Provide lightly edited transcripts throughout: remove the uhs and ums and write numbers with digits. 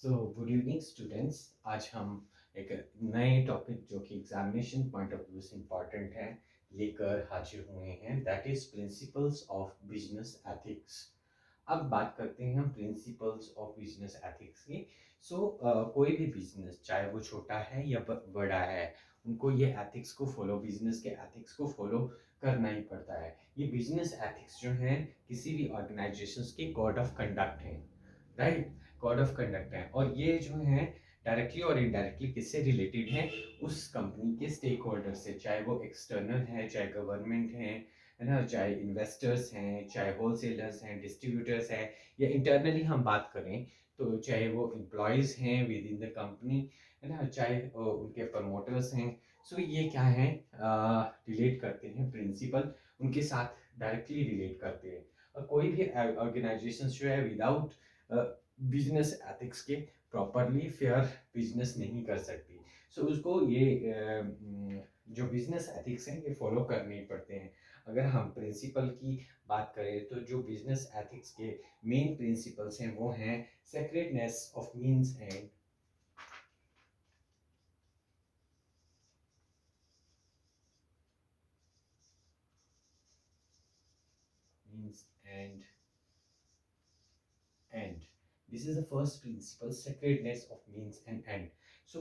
Good evening students. आज हम एक नए टॉपिक जो कि एग्जामिनेशन पॉइंट ऑफ व्यू से इम्पॉर्टेंट है लेकर हाजिर हुए हैं, that is principles of business ethics. अब बात करते हैं हम प्रिंसिपल्स ऑफ बिजनेस एथिक्स की। कोई भी बिजनेस चाहे वो छोटा है या बड़ा है, उनको ये एथिक्स को फॉलो, बिजनेस के एथिक्स को फॉलो करना ही पड़ता है। ये बिजनेस एथिक्स जो हैं किसी भी ऑर्गेनाइजेशंस के कोड ऑफ कंडक्ट हैं, राइट। कोड ऑफ कंडक्ट है और ये जो है डायरेक्टली और इनडायरेक्टली किससे रिलेटेड है, उस कंपनी के स्टेक होल्डर से, चाहे वो एक्सटर्नल है, चाहे गवर्नमेंट है ना, चाहे इन्वेस्टर्स हैं, चाहे होलसेलर्स हैं, डिस्ट्रीब्यूटर्स हैं, या इंटरनली हम बात करें तो चाहे वो एम्प्लॉयज़ हैं विद इन द कंपनी, है ना, चाहे उनके प्रमोटर्स हैं। ये क्या है, रिलेट करते हैं प्रिंसिपल, उनके साथ डायरेक्टली रिलेट करते हैं। और कोई भी ऑर्गेनाइजेशन जो है विदाउट बिजनेस एथिक्स के प्रॉपरली फेयर बिजनेस नहीं कर सकती। उसको ये जो बिजनेस एथिक्स हैं ये फॉलो करने ही पड़ते हैं। अगर हम प्रिंसिपल की बात करें तो जो बिजनेस एथिक्स के मेन प्रिंसिपल्स हैं वो हैं sacredness of means and means and and this is the first principle, sacredness of means and and.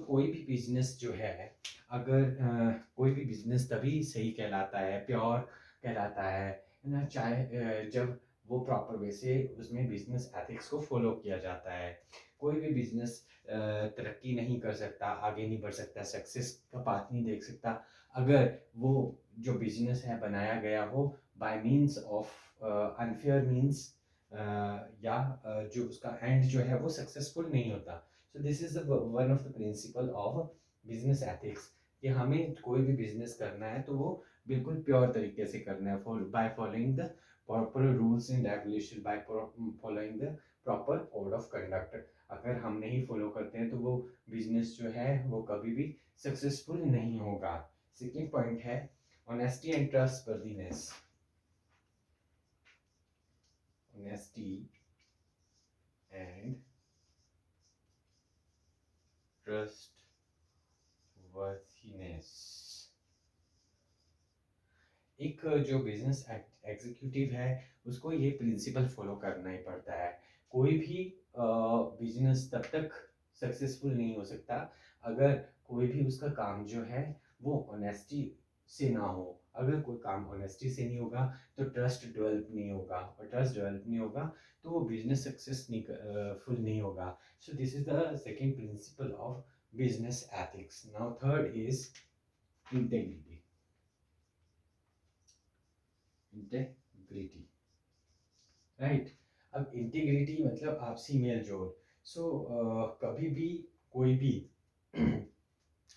कोई भी बिजनेस जो है, अगर कोई भी बिजनेस तभी सही कहलाता है, प्योर कहलाता है ना, चाहे जब वो प्रॉपर वे से उसमें बिजनेस एथिक्स को फॉलो किया जाता है। कोई भी बिजनेस तरक्की नहीं कर सकता, आगे नहीं बढ़ सकता, सक्सेस का पाथ नहीं देख सकता अगर वो जो बिजनेस है बनाया गया हो bye means of unfair means, या जो उसका एंड जो है वो सक्सेसफुल नहीं होता। This is one of the principal of business ethics कि हमें कोई भी बिजनेस करना है तो वो बिल्कुल प्योर तरीके से करना है, by following the proper rules and regulation, by following the proper code of conduct. अगर हम नहीं फॉलो करते हैं तो वो बिजनेस जो है वो कभी भी सक्सेसफुल नहीं होगा। सेकेंड पॉइंट है honesty and trustworthiness. Honesty and trustworthiness. एक जो बिजनेस एग्जीक्यूटिव है उसको ये प्रिंसिपल फॉलो करना ही पड़ता है। कोई भी बिजनेस तब तक सक्सेसफुल नहीं हो सकता अगर कोई भी उसका काम जो है वो ऑनेस्टी से ना हो। अगर कोई काम ऑनेस्टी से नहीं होगा तो ट्रस्ट डेवलप नहीं होगा, और ट्रस्ट डेवलप नहीं होगा तो वो बिजनेस सक्सेस नहीं फुल नहीं होगा। This is the second principal of business ethics. Now third is integrity. Integrity, right. अब इंटीग्रिटी मतलब आपसी मेल जोल। कभी भी कोई भी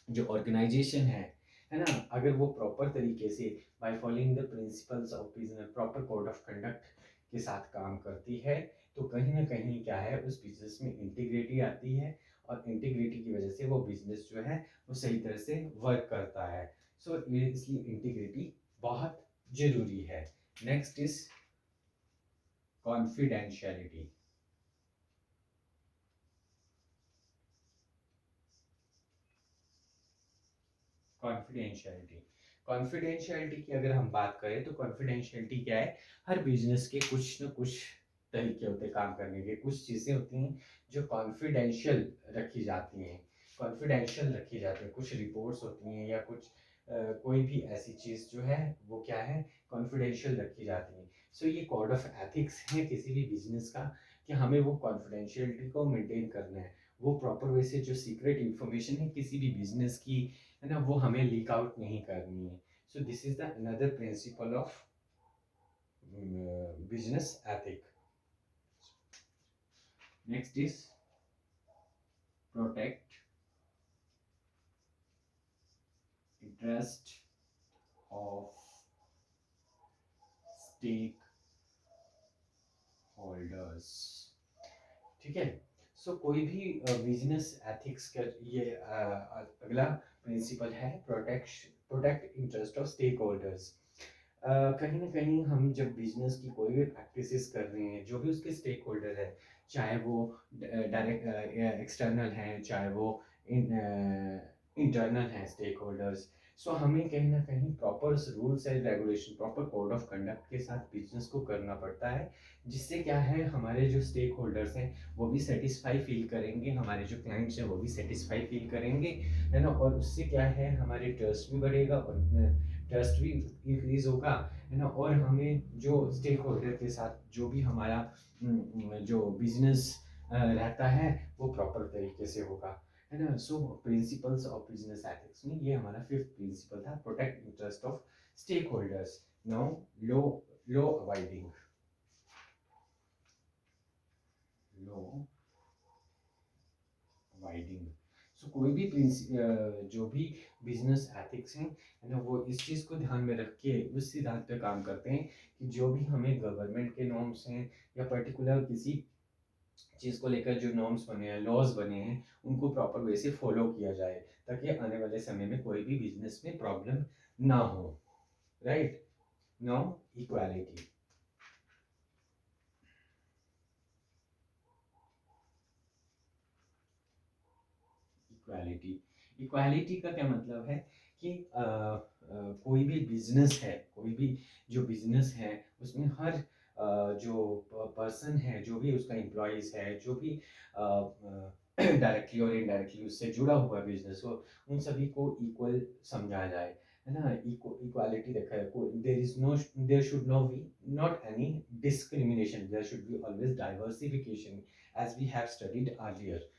जो ऑर्गेनाइजेशन है ना, अगर वो प्रॉपर तरीके से by following the principles of business, proper code of conduct के साथ काम करती है तो कहीं ना कहीं क्या है, उस बिजनेस में इंटीग्रिटी आती है, और इंटीग्रिटी की वजह से वो बिजनेस जो है वो सही तरह से वर्क करता है। इसलिए इंटीग्रिटी बहुत जरूरी है। Next is confidentiality. Confidentiality confidentiality की अगर हम बात करें तो कॉन्फिडेंशियलिटी क्या है, हर बिजनेस के कुछ न कुछ तरीके होते हैं काम करने के, कुछ चीज़ें होती हैं जो कॉन्फिडेंशियल रखी जाती हैं, कॉन्फिडेंशियल रखी जाती हैं। कुछ रिपोर्ट्स होती हैं या कुछ कोई भी ऐसी चीज़ जो है वो क्या है, कॉन्फिडेंशियल रखी जाती है। ये कोड ऑफ एथिक्स है किसी भी बिजनेस का कि हमें वो कॉन्फिडेंशियलिटी को मेंटेन करना है। वो प्रॉपर वे से जो सीक्रेट इंफॉर्मेशन है किसी भी बिजनेस की, है ना, वो हमें लीक आउट नहीं करनी है। This is the another principle of business ethic. Next is protect interest of stakeholders. ठीक है। कोई भी बिजनेस एथिक्स का ये अगला प्रिंसिपल है, protect interest of stakeholders. कहीं ना कहीं हम जब बिजनेस की कोई भी प्रैक्टिसेस कर रहे हैं, जो भी उसके स्टेक होल्डर है, चाहे वो डायरेक्ट एक्सटर्नल हैं, चाहे वो इंटरनल हैं स्टेक होल्डर्स। सो हमें कहीं ना कहीं proper rules and regulation, proper code of conduct के साथ बिजनेस को करना पड़ता है, जिससे क्या है हमारे जो स्टेक होल्डर्स हैं वो भी सेटिस्फाई फील करेंगे, हमारे जो क्लाइंट्स हैं वो भी सेटिस्फाई फील करेंगे, है ना। और उससे क्या है हमारे ट्रस्ट भी बढ़ेगा और ट्रस्ट भी इंक्रीज होगा, है ना। और हमें जो स्टेक होल्डर के साथ जो भी हमारा जो बिजनेस रहता है वो प्रॉपर तरीके से होगा, है ना। So principles of business ethics में ये हमारा फिफ्थ प्रिंसिपल था, protect interest of stakeholders. Now law law abiding, law abiding. So कोई भी जो भी बिजनेस एथिक्स हैं, है ना, वो इस चीज़ को ध्यान में रख के उस सिद्धांत पे काम करते हैं कि जो भी हमें गवर्नमेंट के नॉर्म्स हैं या पर्टिकुलर किसी चीज़ को लेकर जो नॉर्म्स बने हैं, लॉज बने हैं, उनको प्रॉपर वे से फॉलो किया जाए, ताकि आने वाले समय में कोई भी बिजनेस में प्रॉब्लम ना हो, right. No equality, equality, equality का क्या मतलब है कि कोई भी बिजनेस है, कोई भी जो बिजनेस है उसमें हर जो पर्सन है, जो भी उसका एम्प्लॉयज़ है, जो भी डायरेक्टली और इनडायरेक्टली उससे जुड़ा हुआ बिजनेस हो, उन सभी को इक्वल समझा जाए, है ना। इक्वालिटी रखा है, there is no, there should no be not any discrimination, there should be always diversification as we have studied earlier,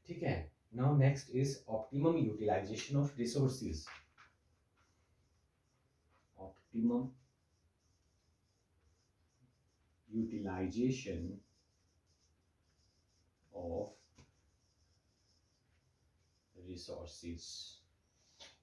ठीक है। Now next is optimum utilization of resources. Optimum utilization of resources.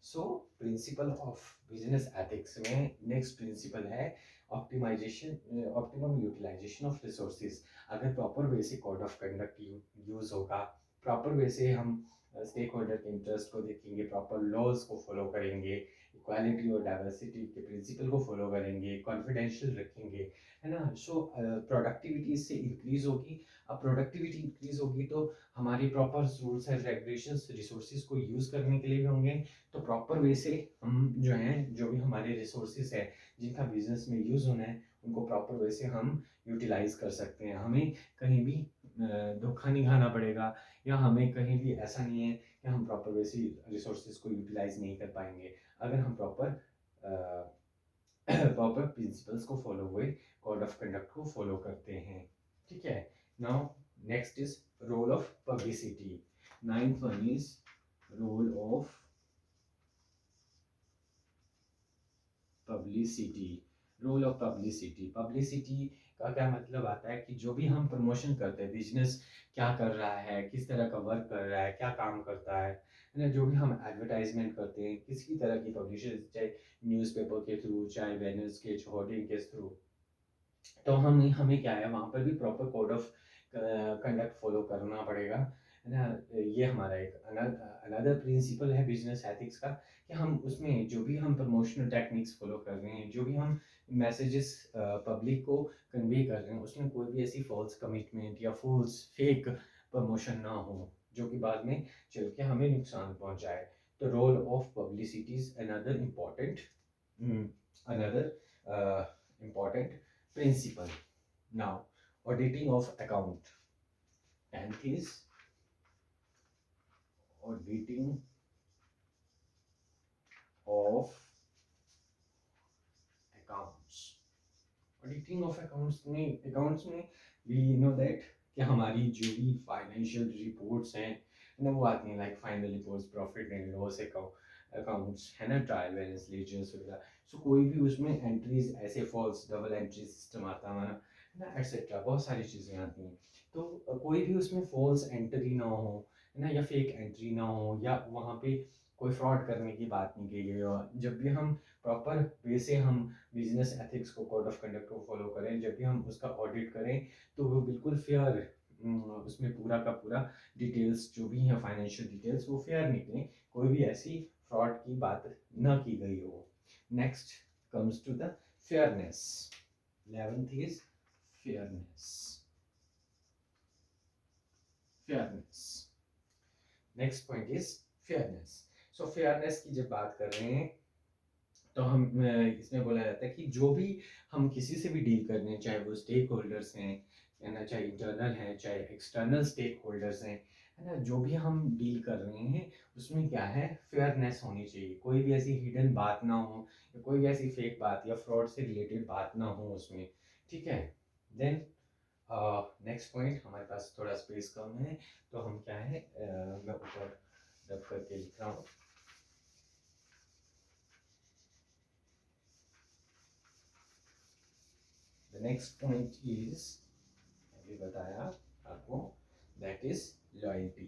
So principle of business ethics में next principle है optimum utilization of resources। अगर proper way से code of conduct use होगा, proper way से हम stake holder के interest को देखेंगे, प्रॉपर लॉज को फॉलो करेंगे, इक्वालिटी और डाइवर्सिटी के प्रिंसिपल को फॉलो करेंगे, कॉन्फिडेंशियल रखेंगे, है ना। सो प्रोडक्टिविटी इससे इंक्रीज होगी। अब प्रोडक्टिविटी इंक्रीज होगी तो हमारी proper rules and regulations resources को यूज़ करने के लिए भी होंगे, तो प्रॉपर वे से हम जो हैं, जो भी हमारे रिसोर्सेज है जिनका बिजनेस में यूज़ होना है, उनको प्रॉपर वे से हम यूटिलाइज कर सकते हैं। हमें कहीं भी धोखा नहीं खाना पड़ेगा, या हमें कहीं भी ऐसा नहीं है कि हम प्रॉपर वे से रिसोर्सेज को यूटिलाइज नहीं कर पाएंगे, अगर हम प्रॉपर प्रॉपर प्रिंसिपल्स को फॉलो हुए, कोड ऑफ कंडक्ट को फॉलो करते हैं, ठीक है। Now next is role of publicity. Ninth one is role of publicity. Role of publicity, publicity का क्या मतलब आता है कि जो भी हम प्रमोशन करते हैं, बिजनेस क्या कर रहा है, किस तरह का वर्क कर रहा है, क्या काम करता है ना, जो भी हम एडवर्टाइजमेंट करते हैं किसी तरह की पब्लिशर, चाहे न्यूज़पेपर के थ्रू, चाहे बैनर्स के होर्डिंग के थ्रू, तो हमें हमें क्या है वहाँ पर भी proper code of conduct follow करना पड़ेगा, है ना। ये हमारा एक अनदर प्रिंसिपल है बिजनेस एथिक्स का, कि हम उसमें जो भी हम प्रमोशनल टेक्निक्स फॉलो कर रहे हैं, जो भी हम मैसेजेस पब्लिक को कन्वे कर रहे हैं, उसमें कोई भी ऐसी फॉल्स कमिटमेंट या फॉल्स फेक प्रमोशन ना हो जो कि बाद में चल के हमें नुकसान पहुंचाए। तो role of publicity is another important, another important principle. Now, auditing of account. 10th is auditing of accounts. Auditing of accounts में we know that कि हमारी जो भी फाइनेंशियल रिपोर्ट्स हैं ना वो आती हैं, like final reports, profit and loss accounts, है ना, ट्रायल बैलेंस, लेजर्स वगैरह। सो कोई भी उसमें एंट्रीज ऐसे फॉल्स डबल एंट्री सिस्टम आता है हमारा, है ना, एटसेट्रा, बहुत सारी चीज़ें आती हैं। तो कोई भी उसमें फॉल्स एंट्री ना हो, है ना, या फेक एंट्री ना हो, या वहाँ पे कोई फ्रॉड करने की बात नहीं की गई हो। जब भी हम प्रॉपर वे से हम बिजनेस एथिक्स को, कोड ऑफ कंडक्ट को फॉलो करें, जब भी हम उसका ऑडिट करें, तो वो बिल्कुल फेयर, उसमें पूरा का पूरा डिटेल्स जो भी हैं, फाइनेंशियल डिटेल्स, वो फेयर निकलें, कोई भी ऐसी फ्रॉड की बात ना की गई हो। Next comes to the fairness. 11th is fairness. Fairness. Next point is fairness. So fairness की जब बात कर रहे हैं तो हम इसमें बोला जाता है कि जो भी हम किसी से भी डील कर रहे हैं, चाहे वो स्टेक होल्डर्स हैं, है ना, चाहे इंटरनल हैं, चाहे एक्सटर्नल स्टेक होल्डर्स हैं, है ना, जो भी हम डील कर रहे हैं उसमें क्या है, फेयरनेस होनी चाहिए। कोई भी ऐसी हिडन बात ना हो, या कोई भी ऐसी फेक बात या फ्रॉड से रिलेटेड बात ना हो उसमें, ठीक है। देन नेक्स्ट पॉइंट, हमारे पास थोड़ा स्पेस कम है तो हम क्या है, मैं ऊपर रख करके लिख रहा हूँ। द नेक्स्ट पॉइंट इज, अभी बताया आपको, that is loyalty.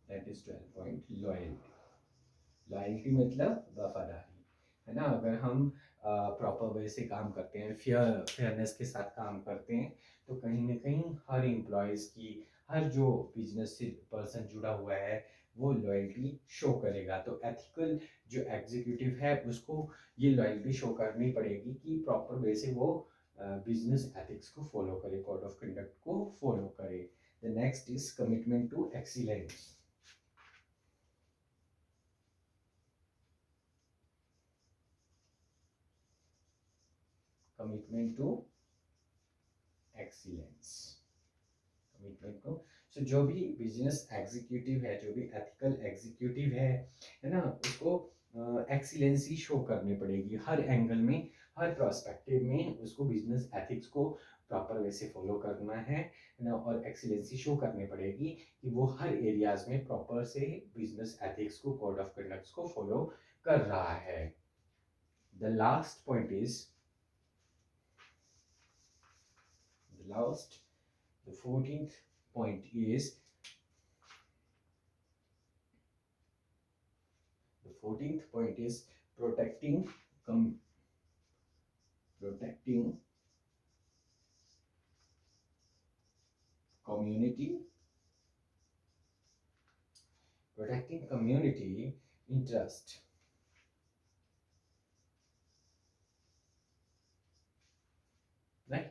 That is 12 point, loyalty. Loyalty मतलब वफादारी, है ना। अगर हम प्रॉपर वे से काम करते हैं, फेयरनेस के साथ काम करते हैं, तो कहीं ना कहीं हर एम्प्लॉयज़ की, हर जो बिजनेस से पर्सन जुड़ा हुआ है वो लॉयल्टी शो करेगा। तो एथिकल जो एग्जीक्यूटिव है उसको ये लॉयल्टी शो करनी पड़ेगी कि प्रॉपर वे से वो बिजनेस एथिक्स को फॉलो करे, कोड ऑफ कंडक्ट को फॉलो करे। The next is commitment to excellence. Commitment to excellence, commitment को। सो जो भी बिजनेस एग्जीक्यूटिव है, जो भी एथिकल एग्जीक्यूटिव है ना, उसको एक्सीलेंसी शो करनी पड़ेगी हर एंगल में, हर प्रोस्पेक्टिव में उसको बिजनेस एथिक्स को प्रॉपर वे से फॉलो करना है ना, और एक्सीलेंसी शो करनी पड़ेगी कि वो हर एरियाज में प्रॉपर से बिजनेस एथिक्स को, कोड ऑफ कंडक्ट को फॉलो कर रहा है। The last point is, the last, the 14th point is, the 14th point is protecting protecting community, protecting community interest, right?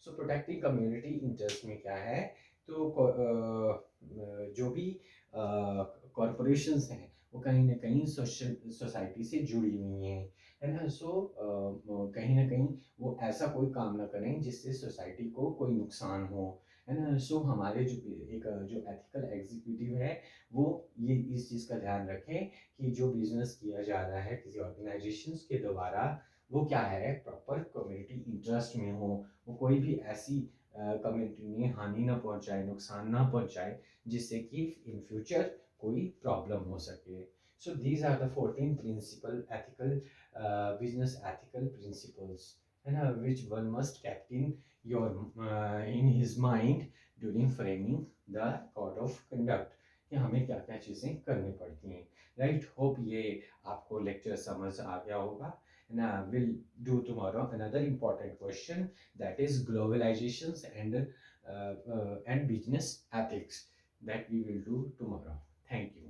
So protecting community interest में क्या है, तो जो भी कॉरपोरेशंस हैं वो कहीं ना कहीं सोसाइटी से जुड़ी हुई हैं, है ना। सो कहीं ना कहीं वो ऐसा कोई काम ना करें जिससे सोसाइटी को कोई नुकसान हो, है ना। सो हमारे जो एक जो एथिकल एग्जीक्यूटिव है वो ये इस चीज़ का ध्यान रखें कि जो बिजनेस किया जा रहा है किसी ऑर्गेनाइजेशंस के द्वारा, वो क्या है, प्रॉपर कम्युनिटी इंटरेस्ट में हो, वो कोई भी ऐसी कम्युनिटी में हानि ना पहुंचाए, नुकसान ना पहुंचाए, जिससे कि इन फ्यूचर कोई प्रॉब्लम हो सके। So these are the 14 principle ethical, business ethical principles, है ना, which one must kept in his mind during framing the code of conduct, कि हमें क्या क्या चीज़ें करनी पड़ती हैं, राइट। होप ये आपको लेक्चर समझ आ गया होगा। And we'll do tomorrow another important question, that is globalizations and business ethics, that we will do tomorrow. Thank you.